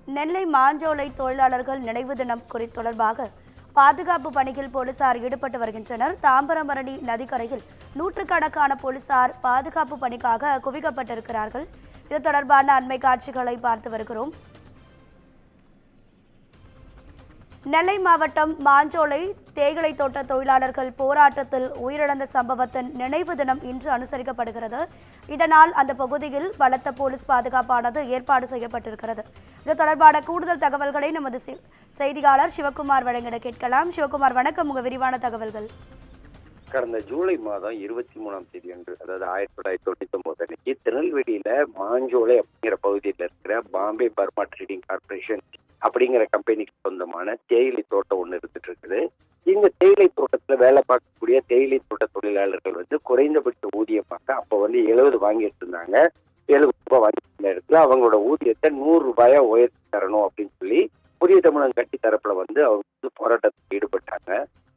நெல்லை மாஞ்சோலை தொழிலாளர்கள் நினைவு தினம் தொடர்பாக பாதுகாப்பு பணியில் போலீசார் ஈடுபட்டு வருகின்றனர். தாம்பரமரணி நதிக்கரையில் நூற்றுக்கணக்கான போலீசார் பாதுகாப்பு பணிக்காக குவிக்கப்பட்டிருக்கிறார்கள். இது தொடர்பான அண்மை காட்சிகளை பார்த்து வருகிறோம். நெல்லை மாவட்டம் மாஞ்சோலை தேயிலை தோட்ட தொழிலாளர்கள் போராட்டத்தில் உயிரிழந்த சம்பவத்தின் நினைவு தினம் இன்று அனுசரிக்கப்படுகிறது. இதனால் அந்த பகுதியில் பலத்த போலீஸ் பாதுகாப்பானது ஏற்பாடு செய்யப்பட்டிருக்கிறது. இது தொடர்பான கூடுதல் தகவல்களை நமது செய்தியாளர் சிவகுமார் வழங்கிட கேட்கலாம். சிவகுமார், வணக்கம். உங்க விரிவான தகவல்கள். கடந்த ஜூலை மாதம் 23ஆம் தேதி அன்று, அதாவது 1999 அன்னைக்கு திருநெல்வேலியில மாஞ்சோலை அப்படிங்கிற பகுதியில் இருக்கிற பாம்பே பர்மா ட்ரேடிங் கார்பரேஷன் அப்படிங்கிற கம்பெனிக்கு சொந்தமான தேயிலை தோட்டம் ஒன்று இருந்துட்டு இருக்குது. இந்த தேயிலை தோட்டத்துல வேலை பார்க்கக்கூடிய தேயிலை தோட்ட தொழிலாளர்கள் குறைந்தபட்ச ஊதியமாக அப்போ 70 வாங்கிட்டு இருந்தாங்க. 70 ரூபாய் வாங்கிட்டு இருந்த இடத்துல அவங்களோட ஊதியத்தை 100 ரூபாயா உயர்த்தி தரணும் அப்படின்னு சொல்லி புதிய தமிழகம் கட்சி தரப்புல அவங்க போராட்டத்தில் ஈடுபட்டாங்க.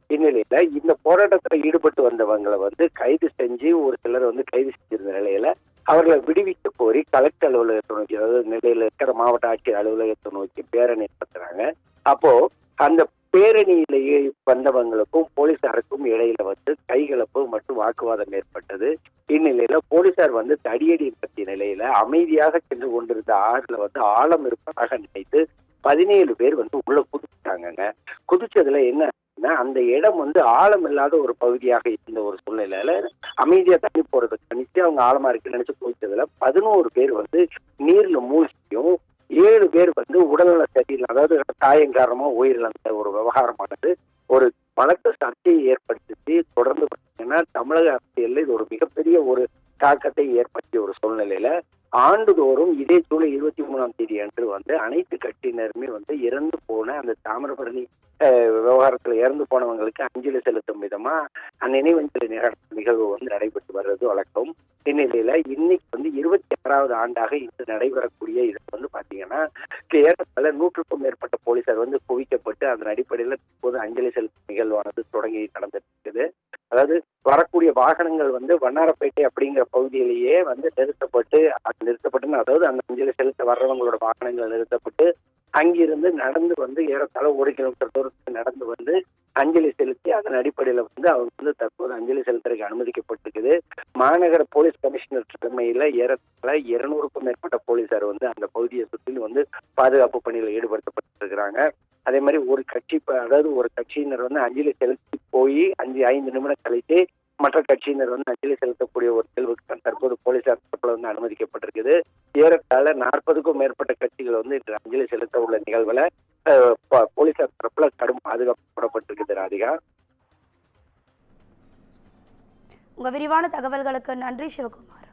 இந்நிலையில இந்த போராட்டத்துல ஈடுபட்டு வந்தவங்களை கைது செஞ்சு ஒரு சிலர் கைது செஞ்சிருந்த நிலையில அவர்களை விடுவிக்க கோரி கலெக்டர் அலுவலகத்தை நோக்கி, அதாவது நெல்லையில இருக்கிற மாவட்ட ஆட்சியர் அலுவலகத்தை நோக்கி பேரணி நடத்துறாங்க. அப்போ அந்த பேரணியிலேயே வந்தவங்களுக்கும் போலீசாருக்கும் இடையில கைகலப்பு மற்றும் வாக்குவாதம் ஏற்பட்டது. இந்நிலையில போலீசார் தடியடி நடத்திய நிலையில அமைதியாக சென்று கொண்டிருந்த ஆறுல ஆழம் இருப்பதாக நினைத்து 17 பேர் உள்ள குதிச்சிட்டாங்க. குதிச்சதுல என்ன, அந்த இடம் ஆழம் இல்லாத ஒரு பகுதியாக இருந்த ஒரு சூழ்நிலையில அமைதியா தண்ணி போறது நினைச்சு அவங்க ஆழமா இருக்குன்னு நினைச்சு குதிச்சதுல 11 பேர் நீர்ல மூழ்கியும் 7 பேர் உடல்நல சரியில்லை, அதாவது காயம் காரணமா உயிரிழந்த ஒரு விவகாரமானது ஒரு பலத்த சர்ச்சையை ஏற்படுத்தி தொடர்ந்து பார்த்தீங்கன்னா தமிழக அரசியல்ல இது ஒரு மிகப்பெரிய ஒரு தாக்கத்தை ஏற்படுத்திய ஒரு சூழ்நிலையில ஆண்டுதோறும் இதே ஜூலை 23ஆம் தேதி அன்று அனைத்து கட்சியினருமே இறந்து போன அந்த தாமிரபரணி விவகாரத்துல இறந்து போனவங்களுக்கு அஞ்சலி செலுத்தும் விதமா நினைவஞ்சலி நிகழ்வு நடைபெற்று வர்றது வழக்கம். இந்நிலையில இன்னைக்கு 26வது ஆண்டாக இன்று நடைபெறக்கூடிய இது பாத்தீங்கன்னா ஏறத்தாழ 100க்கும் மேற்பட்ட போலீசார் குவிக்கப்பட்டு அதன் அடிப்படையில இப்போது அஞ்சலி செலுத்தும் நிகழ்வானது தொடங்கி நடந்துட்டு இருக்குது. அதாவது வரக்கூடிய வாகனங்கள் வண்ணாரப்பேட்டை அப்படிங்கிற பகுதியிலேயே நிறுத்தப்பட்டு அதாவது அந்த அஞ்சலி செலுத்த வர்றவங்களோட வாகனங்கள் நிறுத்தப்பட்டு அங்கிருந்து நடந்து ஏறத்தாழ 1 கிலோமீட்டர் தூரத்துக்கு நடந்து அஞ்சலி செலுத்தி அதன் அடிப்படையில அவங்க தற்போது அஞ்சலி செலுத்துறதுக்கு அனுமதிக்கப்பட்டிருக்குது. மாநகர போலீஸ் கமிஷனர் தலைமையில ஏறத்தாழ 200க்கும் மேற்பட்ட போலீசார் அந்த பகுதியை சுற்றி பாதுகாப்பு பணியில் ஈடுபடுத்தப்பட்டிருக்கிறாங்க. அதே மாதிரி ஒரு கட்சியினர் அஞ்சலி செலுத்தி போய் 5 நிமிடம் கழித்து மற்ற கட்சியினர் அஞ்சலி செலுத்தக்கூடிய ஒரு நிகழ்வுக்கு தற்போது போலீசார் தரப்புல அனுமதிக்கப்பட்டிருக்குது. ஏறத்தாழ 40க்கும் மேற்பட்ட கட்சிகள் இன்று அஞ்சலி செலுத்த உள்ள நிகழ்வுல போலீசார் தரப்புல கடும் பாதுகாப்பு போடப்பட்டிருக்குது. ராதிகா, உங்க விரிவான தகவல்களுக்கு நன்றி சிவகுமார்.